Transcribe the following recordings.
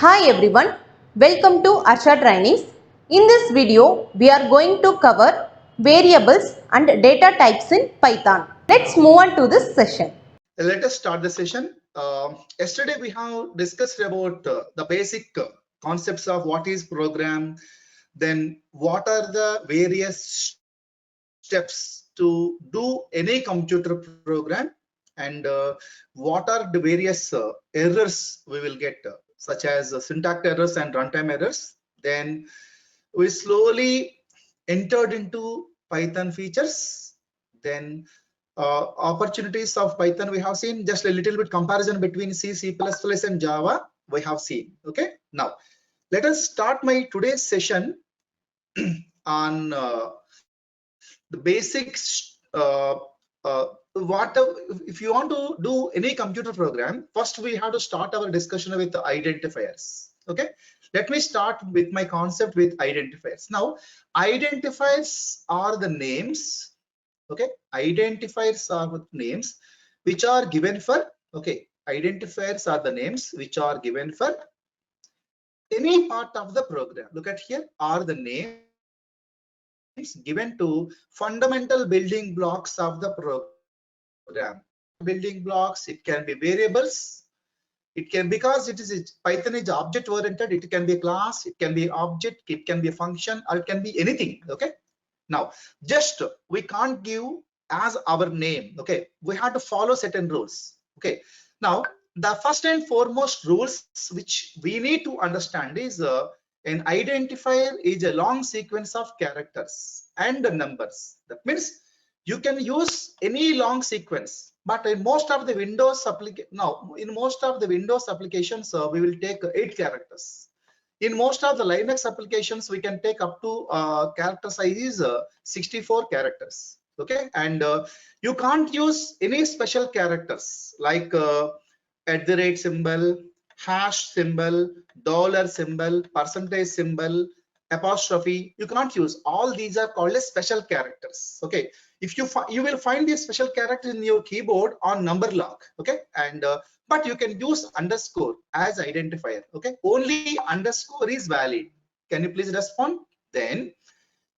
Hi everyone, welcome to Harsha Trainings. In this video, we are going to cover variables and data types in Python. Let's move on to this session. Let us start the session. Yesterday we have discussed about the basic concepts of what is program, then what are the various steps to do any computer program, and what are the various errors we will get, such as syntax errors and runtime errors. Then we slowly entered into Python features. Then opportunities of Python we have seen, just a little bit comparison between C, C++ and Java we have seen. Okay, now let us start my today's session on the basics. If you want to do any computer program, first we have to start our discussion with the identifiers. Okay, let me start with my concept with identifiers. Now identifiers are the names. Okay, identifiers are names which are given for, okay, identifiers are the names which are given for any part of the program. Look at here, are the names given to fundamental building blocks of the program. Building blocks, it can be variables, it can, because it is Python is object oriented, it can be a class, it can be object, it can be a function, or it can be anything. Okay, now just we can't give as our name. Okay, we have to follow certain rules. Okay, now the first and foremost rules which we need to understand is an identifier is a long sequence of characters and numbers. That means you can use any long sequence, but in most of the Windows applications we will take 8 characters. In most of the Linux applications we can take up to character size is 64 characters. Okay, and you can't use any special characters like @ symbol, hash symbol, dollar symbol, percentage symbol, apostrophe. You cannot use all these, are called as special characters. Okay, if you will find these special characters in your keyboard on number lock. Okay, and but you can use underscore as identifier. Okay, only underscore is valid. Can you please respond? Then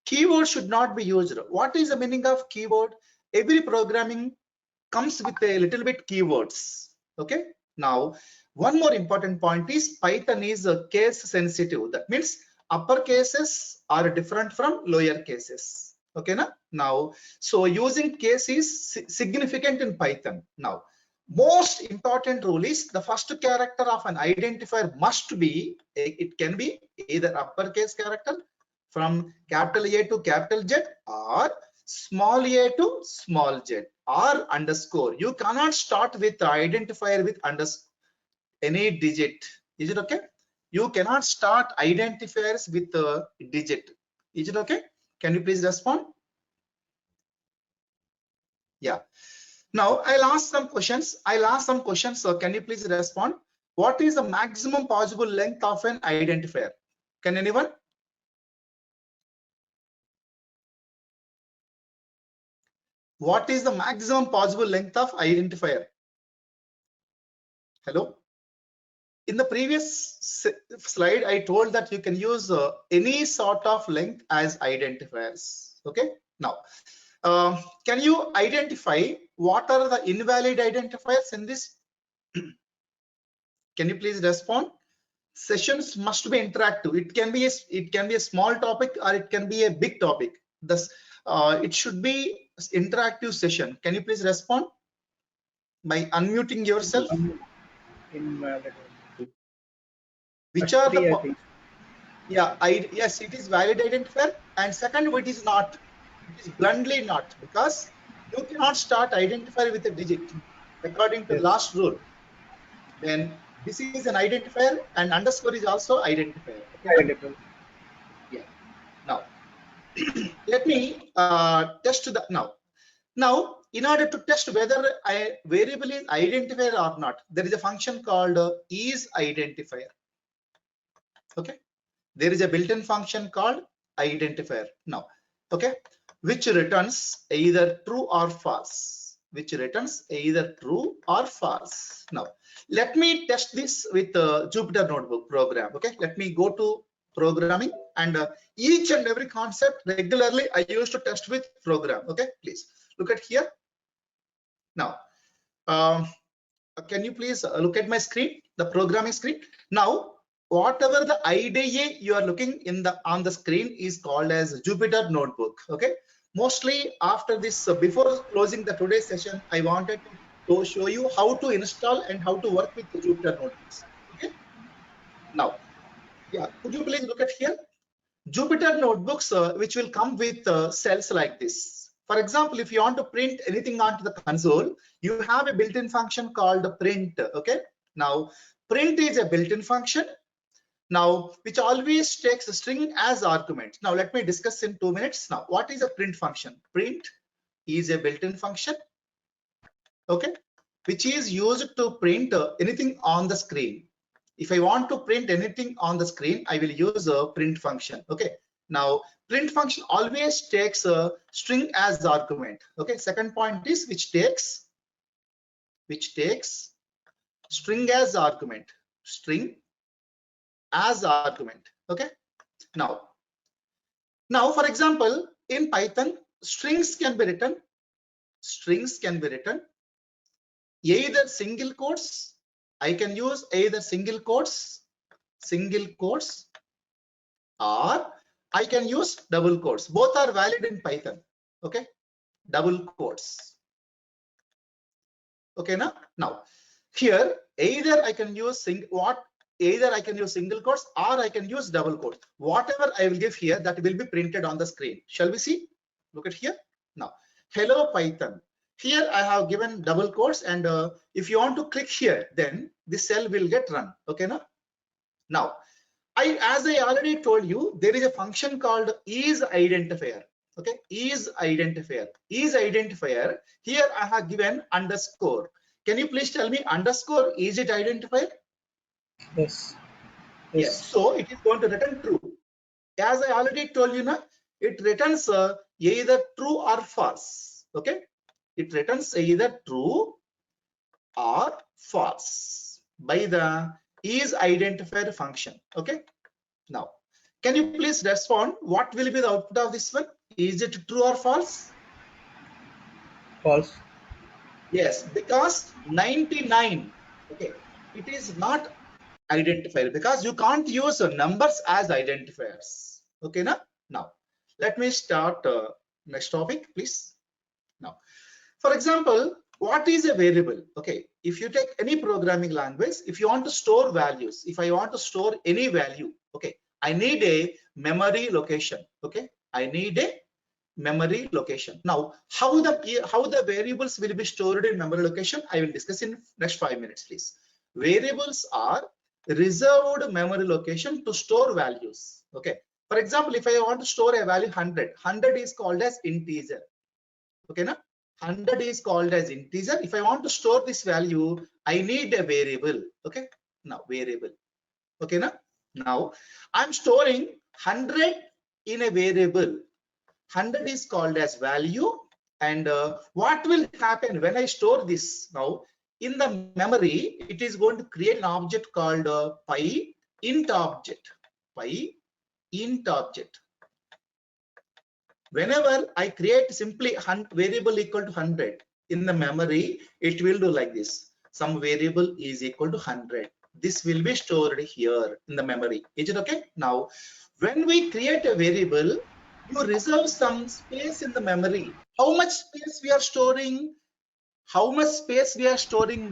keyword should not be used. What is the meaning of keyword? Every programming comes with a little bit keywords. Okay, now one more important point is Python is case sensitive. That means upper cases are different from lower cases. Okay, now so using case is significant in Python. Now most important rule is the first character of an identifier must be, it can be either uppercase character from capital A to capital Z, or small a to small z, or underscore. You cannot start with identifier with any digit. Is it okay? You cannot start identifiers with a digit. Is it okay? Can you please respond? Yeah. Now I'll ask some questions. So can you please respond? What is the maximum possible length of an identifier? Can anyone? What is the maximum possible length of identifier? Hello? In the previous slide, I told that you can use any sort of length as identifiers. Okay. Now, can you identify what are the invalid identifiers in this? Can you please respond? Sessions must be interactive. It can be a small topic or it can be a big topic. Thus, it should be interactive session. Can you please respond by unmuting yourself? Which are the yes, it is valid identifier, and second, it is not. It is bluntly not, because you cannot start identifier with a digit according to last rule. Then this is an identifier, and underscore is also identifier. Okay, yeah. Now let me test that now. Now, in order to test whether a variable is identifier or not, there is a function called isIdentifier. Okay, there is a built-in function called identifier now. Okay, which returns either true or false. which returns either true or false. Now, let me test this with Jupyter Notebook program. Okay, let me go to programming, and each and every concept regularly I used to test with program. Okay, please look at here. Now, can you please look at my screen, the programming screen? Now, whatever the IDE you are looking in the on the screen is called as Jupyter Notebook. Okay, mostly after this, before closing the today's session, I wanted to show you how to install and how to work with the Jupyter Notebooks. Okay, now, yeah, could you please look at here? Jupyter Notebooks, which will come with cells like this. For example, if you want to print anything onto the console, you have a built-in function called print. Okay. Now, print is a built-in function. Now, which always takes a string as argument. Now, let me discuss in 2 minutes. Now, what is a print function? Print is a built-in function. Okay, which is used to print anything on the screen. If I want to print anything on the screen, I will use a print function. Okay. Now, print function always takes a string as argument. Okay. Second point is which takes string as argument. String as argument. Okay. Now, for example, in Python, strings can be written either single quotes. I can use either single quotes, or I can use double quotes. Both are valid in Python. Okay, double quotes. Okay, now here either I can use single quotes or I can use double quotes. Whatever I will give here, that will be printed on the screen. Shall we see? Look at here. Now, hello Python. Here I have given double quotes, and if you want to click here, then this cell will get run. Okay, now as I already told you, there is a function called isIdentifier. Okay, isIdentifier. Here I have given underscore. Can you please tell me underscore, is it identifier? Yes. So it is going to return true. As I already told you, it returns either true or false. Okay, it returns either true or false by the isIdentifier function. Okay, now can you please respond, what will be the output of this one? Is it true or false? False. Yes, because 99. Okay, it is not identifier because you can't use numbers as identifiers. Okay, now let me start next topic, please. Now, for example, what is a variable? Okay, if you take any programming language, if you want to store values, if I want to store any value, okay, I need a memory location. Okay, I need a memory location. Now, how the variables will be stored in memory location, I will discuss in next 5 minutes, please. Variables are reserved memory location to store values. Okay, for example, if I want to store a value 100 is called as integer. Okay, 100 is called as integer. If I want to store this value, I need a variable. Okay, now variable. Okay, now I'm storing 100 in a variable. 100 is called as value, and what will happen when I store this? Now in the memory, it is going to create an object called int object. Whenever I create simply variable equal to 100 in the memory, it will do like this. Some variable is equal to 100. This will be stored here in the memory. Is it okay? Now, when we create a variable, you reserve some space in the memory. How much space we are storing?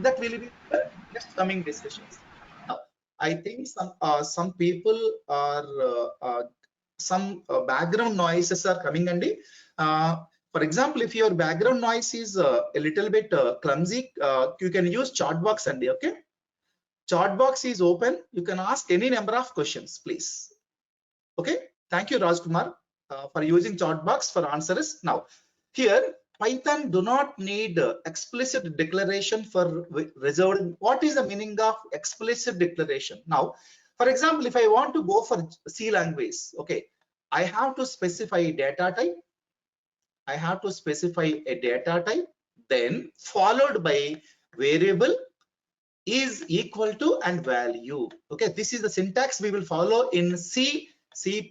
That will be the next coming discussions. Now, I think some people are some background noises are coming, Andy. For example, if your background noise is a little bit clumsy, you can use chat box, Andy. Okay, chat box is open. You can ask any number of questions, please. Okay, thank you, Rajkumar, for using chat box for answers. Now, here Python do not need explicit declaration for reserved. What is the meaning of explicit declaration? Now, for example, if I want to go for C language, okay, I have to specify data type. then followed by variable is equal to and value. Okay, this is the syntax we will follow in C, C++,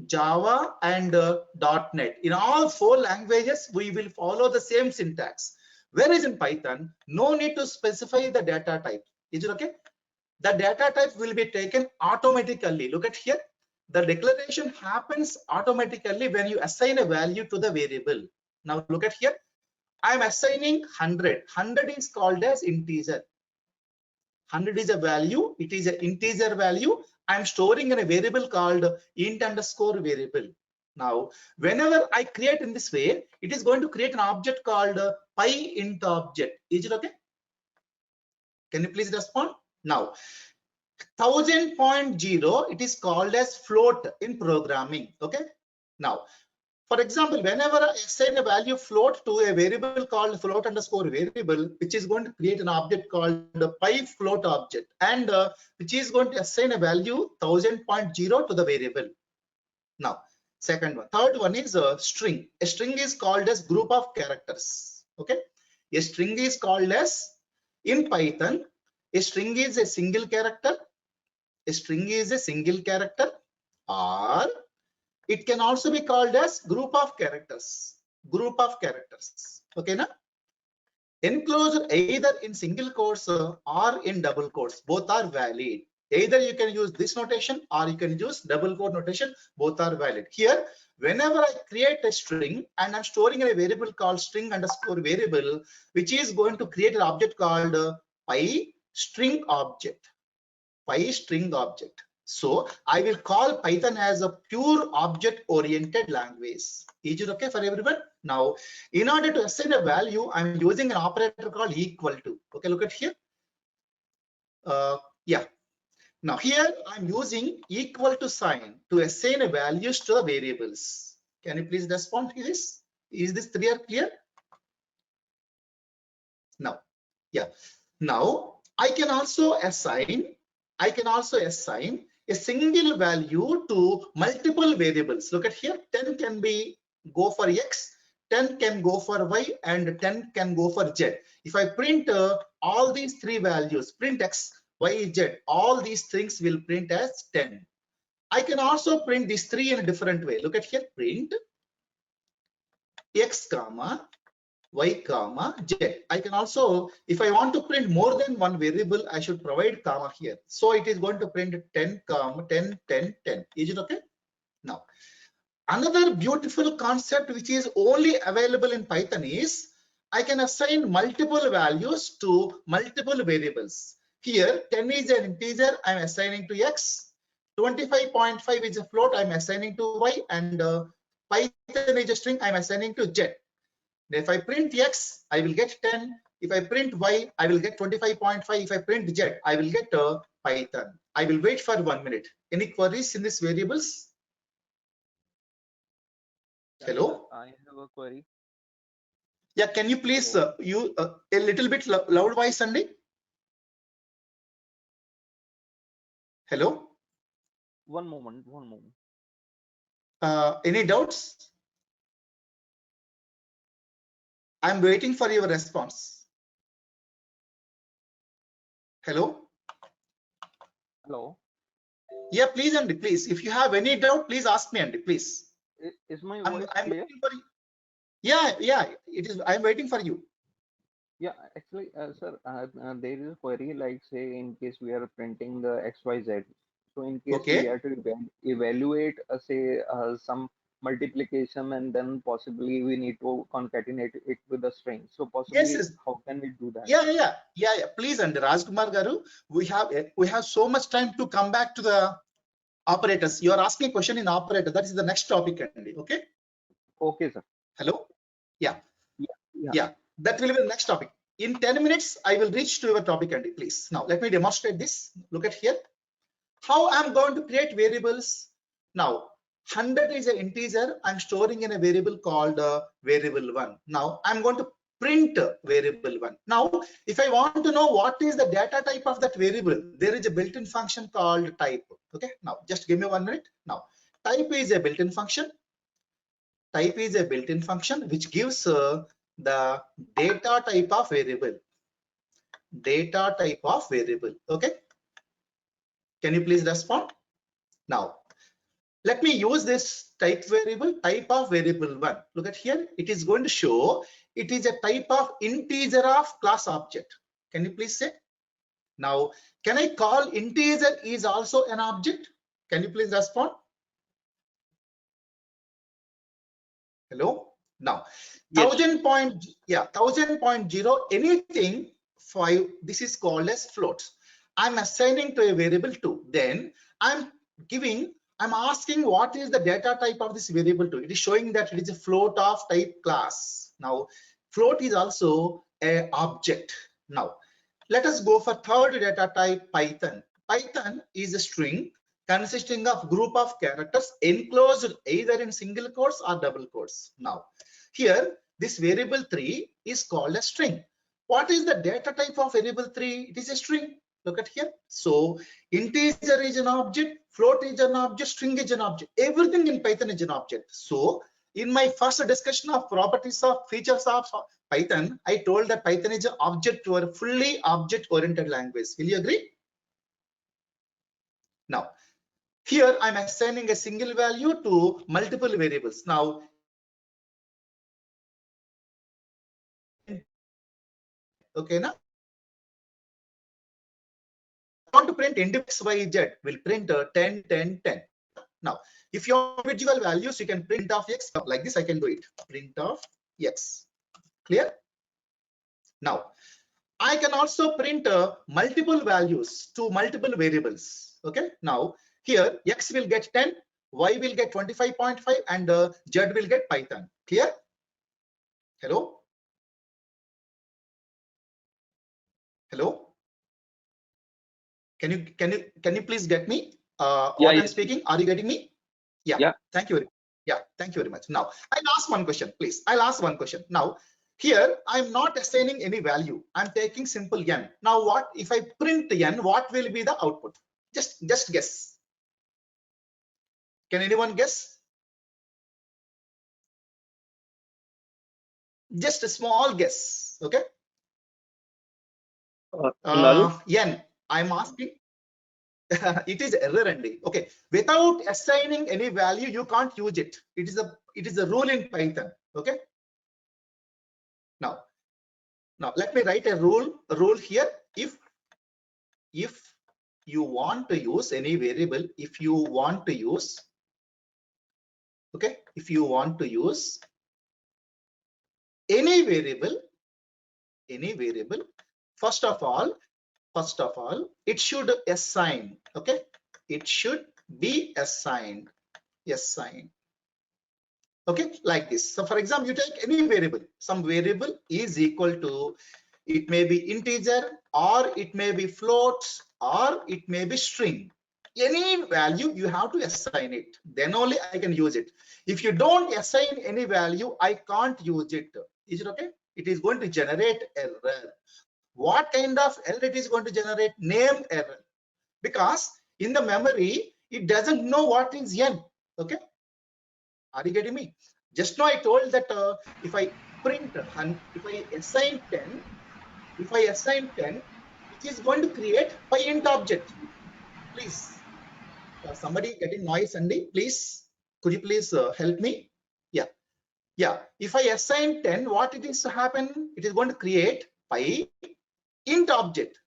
Java, and .NET. In all 4 languages, we will follow the same syntax. Whereas in Python, no need to specify the data type. Is it okay? The data type will be taken automatically. Look at here. The declaration happens automatically when you assign a value to the variable. Now look at here. I am assigning 100. 100 is called as integer. 100 is a value. It is an integer value. I am storing in a variable called int underscore variable. Now, whenever I create in this way, it is going to create an object called int object. Is it okay? Can you please respond? Now, 1000.0, it is called as float in programming. Okay. Now, for example, whenever I assign a value float to a variable called float underscore variable, which is going to create an object called the float object, and which is going to assign a value 1000.0 to the variable. Now, second one, third one is a string. A string is called as group of characters. Okay, a string is called as, in Python, a string is a single character. A string is a single character, or it can also be called as group of characters. Group of characters. Okay, now enclosed either in single quotes or in double quotes. Both are valid. Either you can use this notation or you can use double quote notation. Both are valid. Here, whenever I create a string and I'm storing in a variable called string underscore variable, which is going to create an object called string object. String object. So I will call Python as a pure object oriented language. Is it okay for everyone? Now, in order to assign a value, I'm using an operator called equal to. Okay, look at here. Yeah. Now here I'm using equal to sign to assign a values to the variables. Can you please respond to this? Is this clear? Now, yeah. Now I can also assign a single value to multiple variables. Look at here, 10 can be go for X, 10 can go for Y, and 10 can go for Z. If I print all these 3 values, print X, Y, Z, all these things will print as 10. I can also print these 3 in a different way. Look at here, print X comma Y comma Z. I can also, if I want to print more than one variable, I should provide comma here. So it is going to print 10 comma 10 10 10. Is it okay? Now, another beautiful concept which is only available in Python is I can assign multiple values to multiple variables. Here 10 is an integer, I'm assigning to X. 25.5 is a float, I'm assigning to Y, and Python is a string, I'm assigning to Z. If I print X, I will get 10. If I print Y, I will get 25.5. If I print Z, I will get Python. I will wait for 1 minute. Any queries in these variables? Hello? I have a query. Yeah, can you please a little bit loud voice, Sandy? Hello? One moment. Any doubts? I'm waiting for your response. Hello? Hello. Yeah, please, Andy, please. If you have any doubt, please ask me, Andy, please. Is my I'm voice clear? waiting for you. Yeah, it is. I'm waiting for you. Yeah, actually, sir, there is a query like, say, in case we are printing the XYZ. So in case we Okay. have to evaluate, say, some multiplication, and then possibly we need to concatenate it with a string. So possibly, Yes. how can we do that? Yeah. Please, and Rajkumar Garu, we have so much time to come back to the operators. You are asking a question in operator. That is the next topic, Andy. Okay. Okay, sir. Hello. Yeah. Yeah. That will be the next topic. In 10 minutes, I will reach to your topic, Andy. Please. Now let me demonstrate this. Look at here. How I'm going to create variables. Now 100 is an integer. I'm storing in a variable called variable 1. Now I'm going to print variable 1. Now if I want to know what is the data type of that variable, there is a built-in function called type. Okay, now just give me 1 minute. Now type is a built-in function. Type is a built-in function which gives the data type of variable. Data type of variable. Okay. Can you please respond? Now, let me use this type of variable 1. Look at here. It is going to show it is a type of integer of class object. Can you please say? Now, can I call integer is also an object? Can you please respond? Hello. Now, Yes. 1000.0 anything 5. This is called as float. I'm assigning to a variable 2. Then I'm asking what is the data type of this variable 2. It is showing that it is a float of type class. Now, float is also a object. Now, let us go for third data type, Python. Python is a string consisting of group of characters enclosed either in single quotes or double quotes. Now, here this variable 3 is called a string. What is the data type of variable 3? It is a string. Look at here. So integer is an object, float is an object, string is an object. Everything in Python is an object. So in my first discussion of properties of features of Python, I told that Python is an object or fully object oriented language. Will you agree? Now, here I'm assigning a single value to multiple variables. Now, okay, now I want to print index y z, will print 10, 10, 10. Now, if you have individual values, you can print of x like this. I can do it. Print of x. Clear? Now, I can also print multiple values to multiple variables. Okay. Now, here x will get 10, y will get 25.5, and z will get Python. Clear? Hello? Hello? Can you please get me? What I'm speaking? Are you getting me? Yeah. Yeah. Thank you. Yeah. Thank you very much. Now, I'll ask one question, please. I'll ask one question. Now, here I'm not assigning any value. I'm taking simple n. Now, what if I print n? What will be the output? Just guess. Can anyone guess? Just a small guess. Okay. Null. N. I'm asking. It is error ending. Okay. Without assigning any value, you can't use it. It is a rule in Python. Okay. Now let me write a rule here. If you want to use any variable, if you want to use any variable, first of all, it should assign. Okay, it should be assigned. Okay, like this. So for example, you take any variable, some variable is equal to, it may be integer, or it may be floats, or it may be string. Any value you have to assign it, then only I can use it. If you don't assign any value, I can't use it. Is it okay? It is going to generate error. What kind of error it is going to generate? Name error, because in the memory it doesn't know what is n. Okay, are you getting me? Just now I told that if I print and if I assign 10, it is going to create by int object. Please, somebody getting noise, Andy, please, could you please help me? Yeah. If I assign 10, what it is to happen? It is going to create by int object.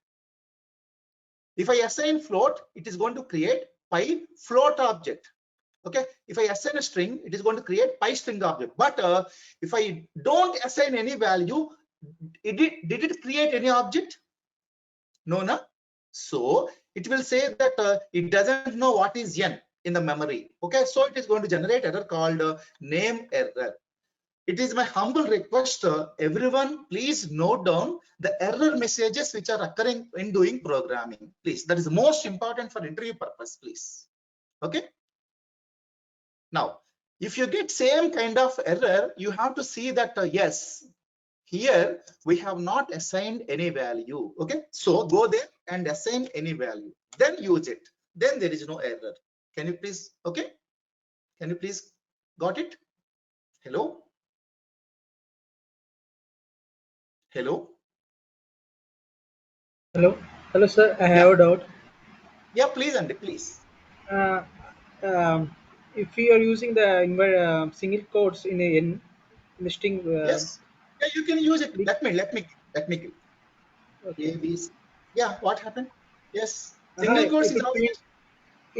If I assign float, it is going to create by float object. Okay, if I assign a string, it is going to create by string object. But if I don't assign any value, did it create any object? No. So it will say that it doesn't know what is n in the memory. Okay, so it is going to generate error called name error. It is my humble request, everyone, please note down the error messages which are occurring in doing programming. Please, that is most important for interview purpose, please. Okay. Now, if you get same kind of error, you have to see that yes, here we have not assigned any value. Okay, so go there and assign any value, then use it. Then there is no error. Can you please? Okay, can you please got it? Hello. Hello. Hello, sir. I Yeah. have a doubt. Yeah. Please, Andy. Please. Uh, if we are using the single quotes in a n in the string, Yes. Yeah. You can use it. we, Let me give. okay. A, B, C. Yeah. What happened? Yes. Uh, Single quotes if is we also print,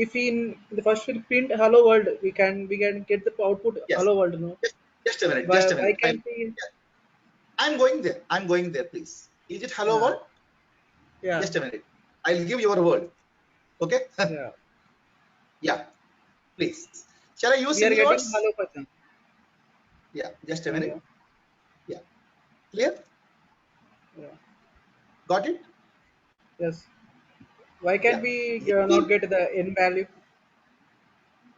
if we in the first we print hello world, we can get the output yes. hello world. No, Just a minute. Just a why minute. can't we? I'm going there. I'm going there. Please. Is it hello Uh, world? yeah, Just a minute. I'll give your word. Okay. yeah. Yeah. Please. Shall I use We are single getting words? hello Python. Yeah. Just a Yeah, minute. Yeah. Clear? yeah. Got it? Yes. Why can't Yeah. we not Using get the n value?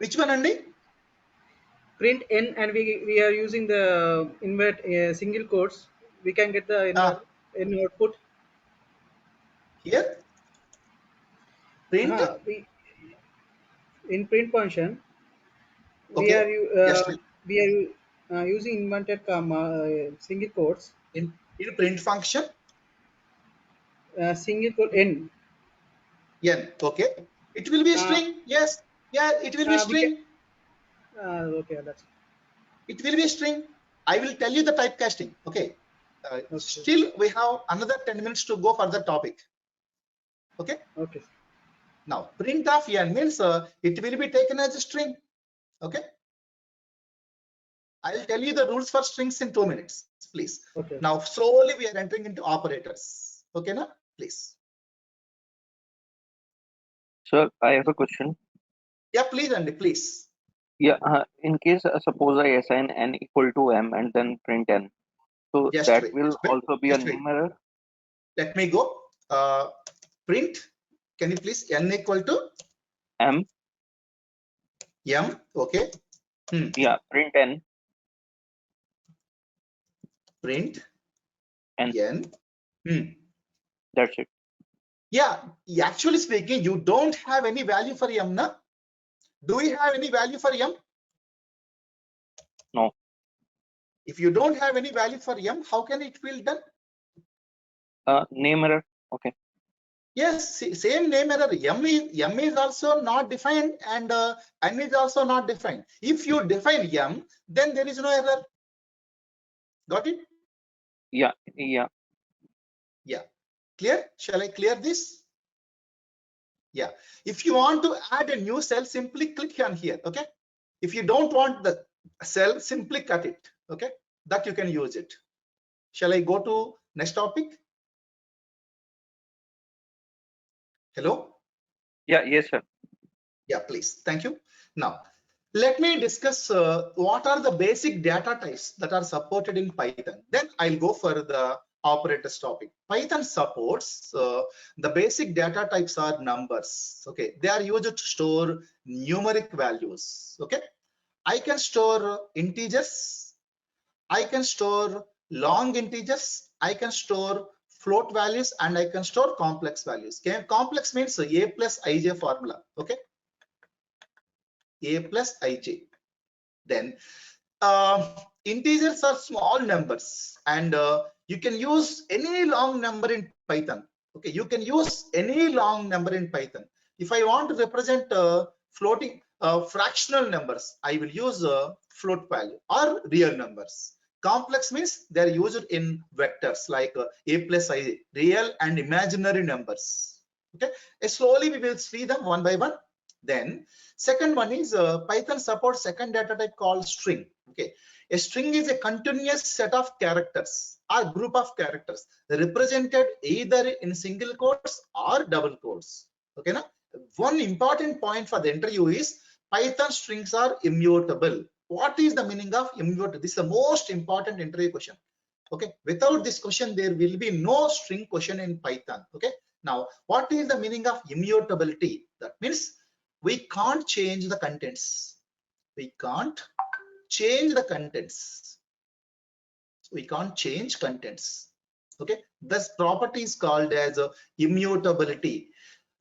which one, Andy? Print n and we are using the invert single quotes, we can get the n Uh, value, n output. here. Print. We in print function we are Okay. Just a minute. using inverted comma single quotes, In print function. single quote n. N. Okay. It will be a uh, string. Yes. Yeah. It will be a we can string. okay, that's It will be a string. I will tell you the typecasting. Okay. okay. Still, we have another 10 minutes to go for the topic. Okay. Okay, Now, print of n means it will be taken as a string. Okay. I'll tell you the rules for strings in 2 minutes, please. okay. Now, slowly we are entering into operators. Okay, now, please. Sir, I have a question. Yeah, please, Andy, please. Yeah, in case suppose I assign n equal to m and then print n, so Just that wait. will Wait. also be a Just wait. name error. Let me go. Print. Can you please n equal to M, m? Okay. yeah, print n Print n. n. That's it. Yeah. Actually speaking, you don't have any value for m, na? Do we have any value for m? No. If you don't have any value for m, how can it be done? Name error. Okay. Yes, same name error. M is also not defined and n is also not defined. If you define m, then there is no error. Got it? Yeah, yeah. Yeah. Clear? Shall I clear this? Yeah. If you want to add a new cell, simply click on here. Okay. If you don't want the cell, simply cut it. Okay. That you can use it. Shall I go to next topic? Hello? Yeah, yes, sir. Yeah, please. Thank you. Now, let me discuss what are the basic data types that are supported in Python. Then I'll go for the operators topic. Python supports the basic data types are numbers. Okay, they are used to store numeric values. Okay, I can store integers. I can store long integers. I can store float values, and I can store complex values. Okay, complex means a plus ij formula. Okay, a plus ij. Then integers are small numbers, and you can use any long number in Python. Okay, you can use any long number in Python. If I want to represent floating fractional numbers, I will use float value or real numbers. Complex means they are used in vectors like a plus I, real and imaginary numbers. Okay, slowly we will see them one by one. Then second one is Python supports second data type called string. Okay, a string is a continuous set of characters or group of characters represented either in single quotes or double quotes. Okay, now one important point for the interview is Python strings are immutable. What is the meaning of immutable? This is the most important interview question. Okay, without this question there will be no string question in Python. Okay, now what is the meaning of immutability? That means we can't change the contents. We can't change the contents. We can't change contents. Okay, this property is called as immutability.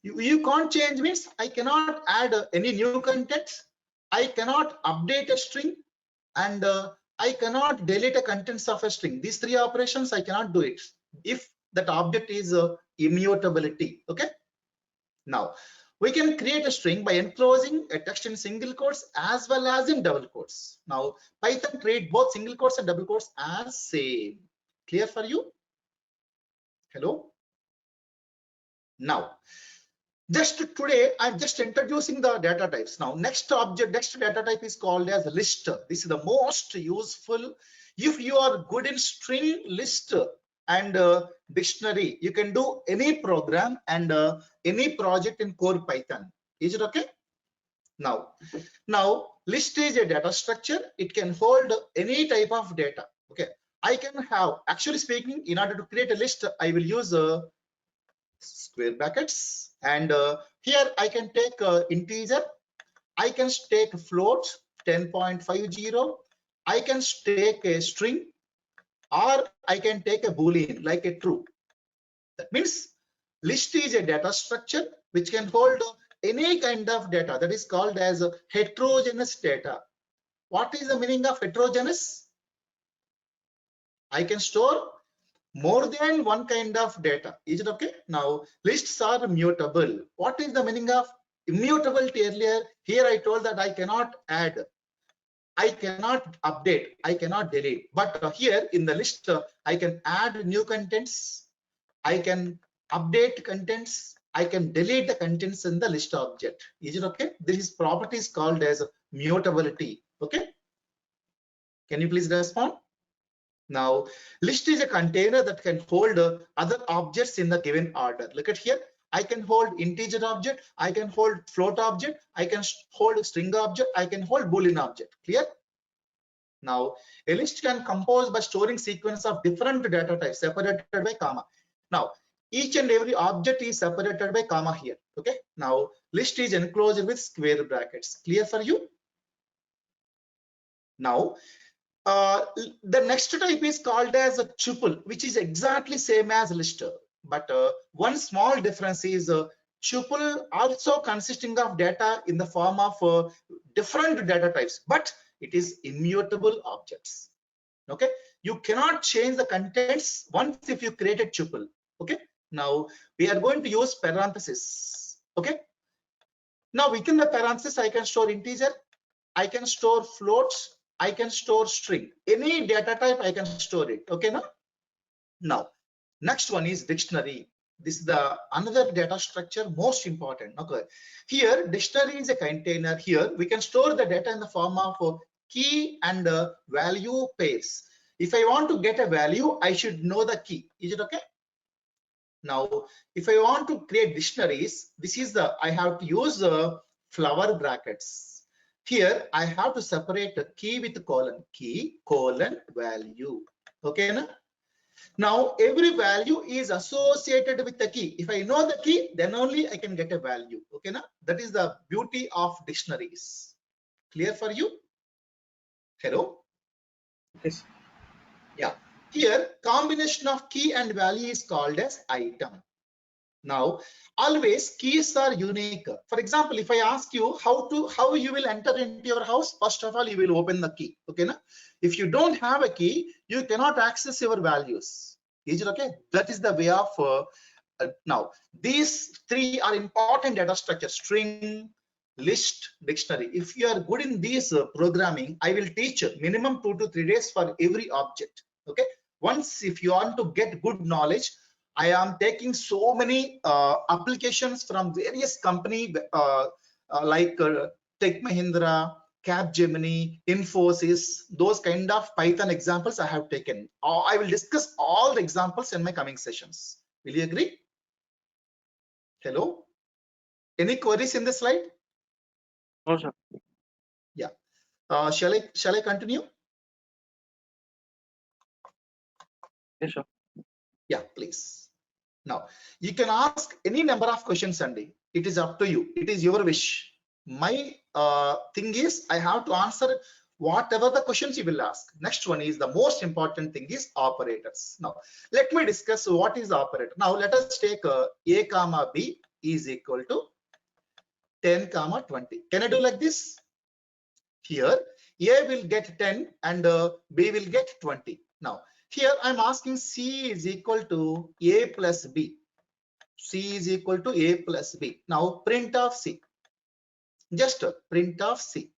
You can't change means I cannot add any new contents. I cannot update a string, and I cannot delete a contents of a string. These three operations I cannot do it if that object is immutability. Okay. Now we can create a string by enclosing a text in single quotes as well as in double quotes. Now Python treat both single quotes and double quotes as same. Clear for you? Hello. Now just today I'm just introducing the data types. Now next data type is called as list. This is the most useful. If you are good in string, list and dictionary, you can do any program and any project in core Python. Is it okay? Now list is a data structure. It can hold any type of data. Okay, I can have, actually speaking, in order to create a list I will use square brackets, and here I can take integer, I can take float 10.50, I can take a string, or I can take a boolean like a true. That means list is a data structure which can hold any kind of data, that is called as heterogeneous data. What is the meaning of heterogeneous? I can store more than one kind of data. Is it okay? Now lists are mutable. What is the meaning of immutability? Earlier here I told that I cannot add, I cannot update, I cannot delete, but here in the list I can add new contents, I can update contents, I can delete the contents in the list object. Is it okay? This property is called as mutability. Okay, can you please respond? Now list is a container that can hold other objects in the given order. Look at here, I can hold integer object, I can hold float object, I can hold string object, I can hold boolean object. Clear? Now a list can compose by storing sequence of different data types separated by comma. Now each and every object is separated by comma here. Okay, now list is enclosed with square brackets. Clear for you? Now the next type is called as a tuple, which is exactly same as list, but one small difference is tuple also consisting of data in the form of different data types, but it is immutable objects. Okay, you cannot change the contents once if you create a tuple. Okay, now we are going to use parenthesis. Okay, now within the parenthesis I can store integer, I can store floats, I can store string, any data type I can store it. Okay, now next one is dictionary. This is the another data structure, most important. Okay, here dictionary is a container. Here we can store the data in the form of key and value pairs. If I want to get a value, I should know the key. Is it okay? Now if I want to create dictionaries, this is the, I have to use flower brackets. Here I have to separate a key with colon, key colon value. Okay, now every value is associated with the key. If I know the key, then only I can get a value. Okay, that is the beauty of dictionaries. Clear for you? Hello? Yes. Yeah, here combination of key and value is called as item. Now always keys are unique. For example, if I ask you how you will enter into your house, first of all you will open the key. Okay, if you don't have a key, you cannot access your values. Is it okay? That is the way of now these three are important data structures: string, list, dictionary. If you are good in these programming, I will teach minimum 2 to 3 days for every object. Okay, once if you want to get good knowledge, I am taking so many applications from various company like Tech Mahindra, Capgemini, Infosys, those kind of Python examples I have taken. I will discuss all the examples in my coming sessions. Will you agree? Hello? Any queries in this slide? No, sir. Yeah. Shall I continue? Yes, sir. Yeah, please. Now you can ask any number of questions, Andy. It is up to you. It is your wish. My thing is I have to answer whatever the questions you will ask. Next one is the most important thing is operators. Now let me discuss what is the operator. Now let us take a comma b is equal to 10 comma 20. Can I do like this? Here A will get 10 and B will get 20. Now here I'm asking C is equal to A plus B. C is equal to A plus B. Now print of C. Just print of C.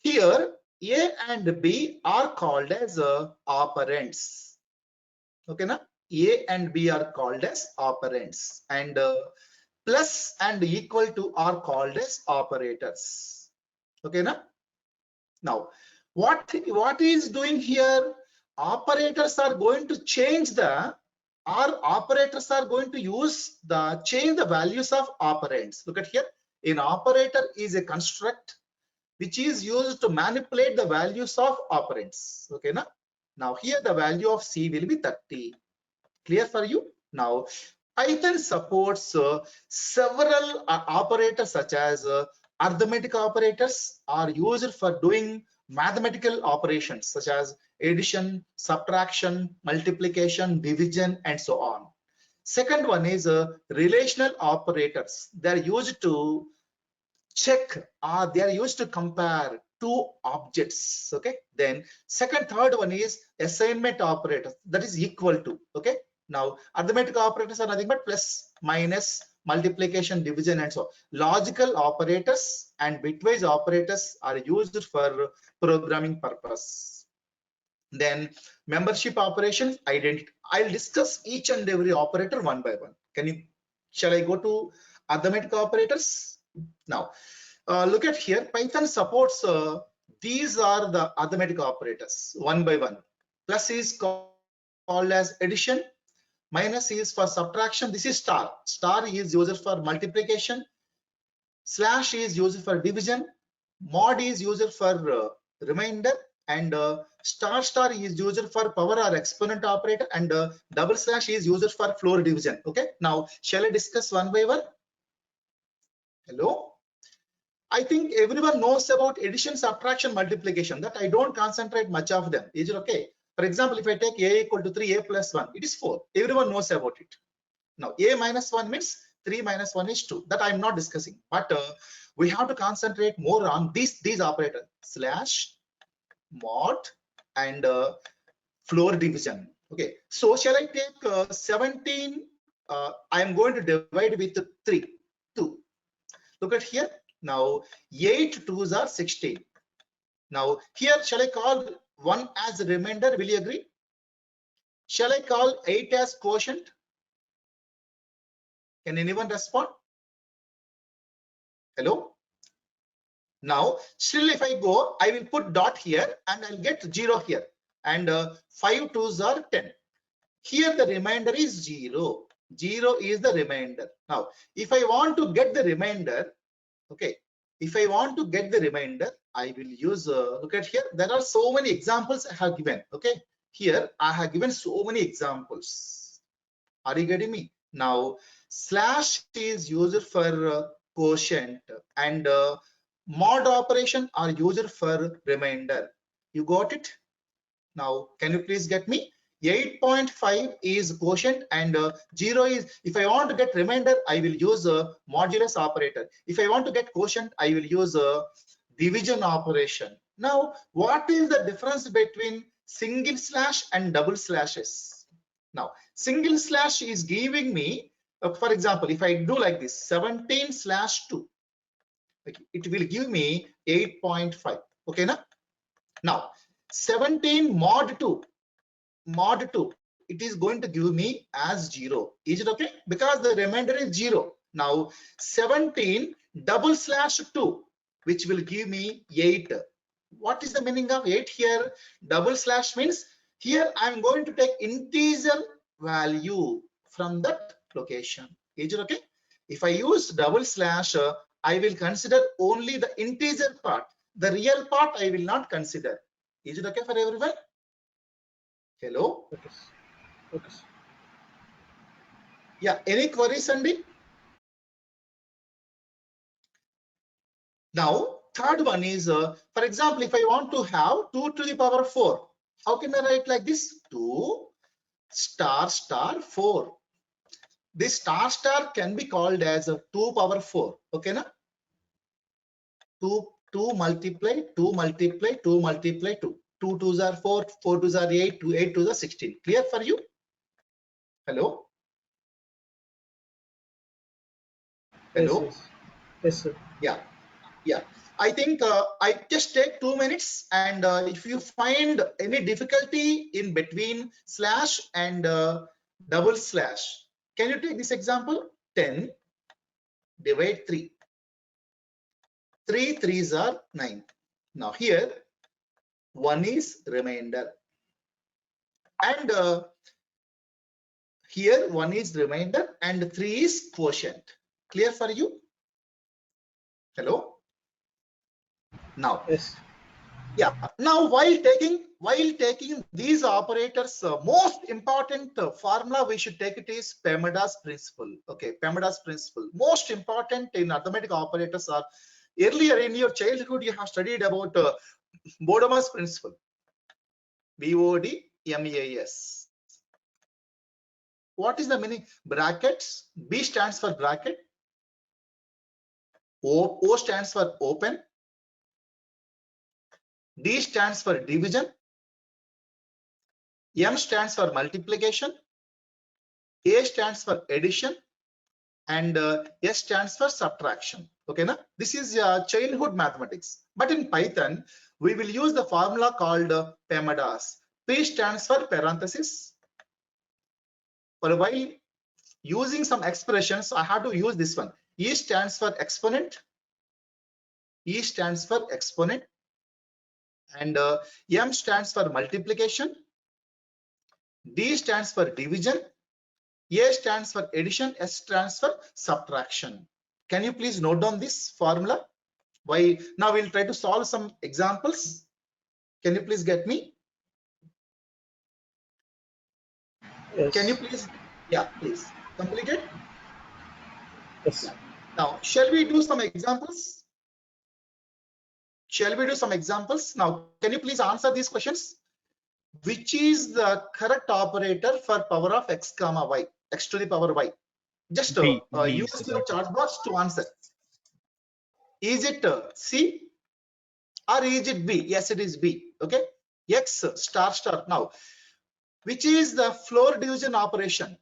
Here A and B are called as operands. Okay, now A and B are called as operands, and plus and equal to are called as operators. Okay, now what is doing here? Operators are going to change the, or operators are going to use the change the values of operands. Look at here. An operator is a construct which is used to manipulate the values of operands. Okay, now here the value of C will be 30. Clear for you? Now Python supports several operators such as arithmetic operators are used for doing mathematical operations such as addition, subtraction, multiplication, division, and so on. Second one is relational operators. They are used to check, or they are used to compare two objects. Okay, then third one is assignment operators, that is equal to. Okay, now arithmetic operators are nothing but plus, minus, multiplication, division, and so on. Logical operators and bitwise operators are used for programming purpose. Then membership operations, identity. I'll discuss each and every operator one by one. Shall I go to arithmetic operators now? Look at here, Python supports these are the arithmetic operators one by one. Plus is called as addition, minus is for subtraction, this is star. Star is used for multiplication, slash is used for division, mod is used for remainder, and star is used for power or exponent operator, and double slash is used for floor division. Okay, now shall I discuss one by one? Hello? I think everyone knows about addition, subtraction, multiplication, that I don't concentrate much of them. Is it okay? For example, if I take A equal to 3, A plus 1, it is 4. Everyone knows about it. Now, A minus 1 means 3 minus 1 is 2. That I am not discussing. But we have to concentrate more on these operators, slash, mod, and floor division. Okay. So, shall I take 17? I am going to divide with 3, 2. Look at here. Now 8 2s are 16. Now here shall I call 1 as a remainder? Will you agree? Shall I call 8 as quotient? Can anyone respond? Hello? Now still if I go, I will put dot here and I'll get 0 here, and 5 2s are 10. Here the remainder is 0. 0 is the remainder. Now if I want to get the remainder, okay, if I want to get the remainder, I will use, look at here, there are so many examples I have given. Okay, here I have given so many examples. Are you getting me? Now slash is used for quotient, and mod operation are used for remainder. You got it? Now can you please get me? 8.5 is quotient, and 0 is, if I want to get remainder, I will use a modulus operator. If I want to get quotient, I will use a division operation. Now what is the difference between single slash and double slashes? Now single slash is giving me, for example, if I do like this, 17 slash 2, okay, it will give me 8.5. okay, now 17 mod 2, it is going to give me as 0. Is it okay? Because the remainder is 0. Now 17 double slash 2, which will give me 8. What is the meaning of 8 here? Double slash means here I am going to take integer value from that location. Is it okay? If I use double slash, I will consider only the integer part. The real part I will not consider. Is it okay for everyone? Hello? Okay. Okay. Yeah, any queries, Sandy? Now, third one is, for example, if I want to have 2 to the power 4, how can I write like this? 2 star star 4. This star star can be called as a 2 power 4. Okay, na? 2 2 multiply 2 multiply 2 multiply 2. 2 2s are 4, 4 2s are 8, 2 8 2s are 16. Clear for you? Hello? Hello? Yes, sir. Yeah. Yeah, I think I just take 2 minutes, and if you find any difficulty in between slash and double slash, can you take this example? 10 divide 3. 3 3s are 9. Now here 1 is remainder, and here 1 is remainder and 3 is quotient. Clear for you? Hello? Now, Yes. yeah, now while taking these operators, most important formula we should take it is Pemada's principle. Okay, Pemada's principle, most important in arithmetic operators are, earlier in your childhood you have studied about Bodemas principle, BODMAS. What is the meaning? Brackets. B stands for bracket, O stands for open, D stands for division, M stands for multiplication, A stands for addition, and S stands for subtraction. Okay, na? This is childhood mathematics. But in Python, we will use the formula called PEMDAS. P stands for parenthesis. For a while, using some expressions, I have to use this one. E stands for exponent. E stands for exponent. And M stands for multiplication. D stands for division. A stands for addition. S stands for subtraction. Can you please note down this formula? Why? Now we'll try to solve some examples. Can you please get me? Yes. Can you please? Yeah, please complete it. Yes. Yeah. Now, shall we do some examples? Shall we do some examples? Now, can you please answer these questions? Which is the correct operator for power of x comma y, x to the power y? Just B is use the your correct chat box to answer. Is it C or is it B? Yes, it is B. Okay. X star star. Now, which is the floor division operation?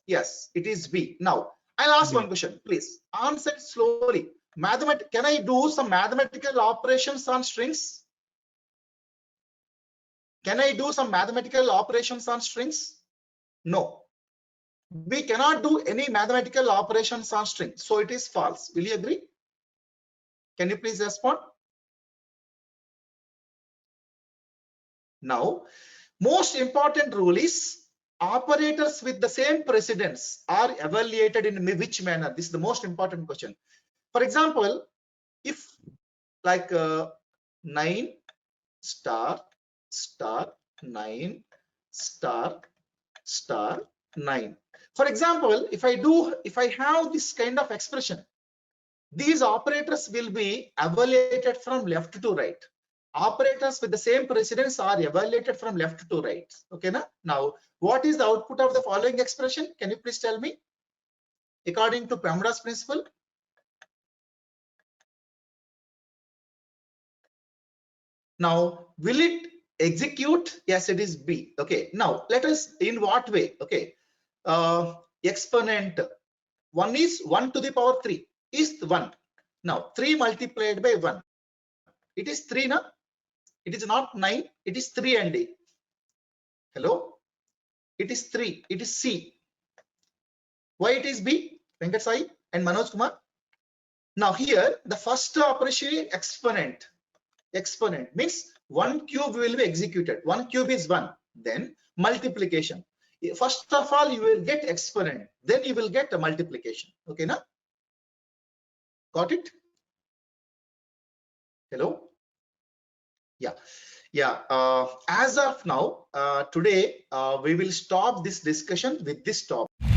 Yes, it is B. Now, I'll ask one question, please. Answer it slowly. Can I do some mathematical operations on strings? Can I do some mathematical operations on strings? No. We cannot do any mathematical operations on strings. So it is false. Will you agree? Can you please respond? Now, most important rule is operators with the same precedence are evaluated in which manner? This is the most important question. For example, if like 9 star star 9 star star 9. For example, if I have this kind of expression, these operators will be evaluated from left to right. Operators with the same precedence are evaluated from left to right. Okay, now what is the output of the following expression? Can you please tell me? According to Pemda's principle, now will it execute? Yes, it is B. Okay, now let us, in what way? Okay, exponent 1 is 1 to the power 3 is 1. Now 3 multiplied by 1, it is 3 na? It is not 9, it is 3 and D. Hello, it is 3, it is C. Why it is B? Venkat Sai and Manoj Kumar. Now here the first operation exponent means 1 cube will be executed. 1 cube is 1. Then multiplication. First of all, you will get exponent, then you will get a multiplication. Okay, na? Got it? Hello? Yeah. As of now, today we will stop this discussion with this topic.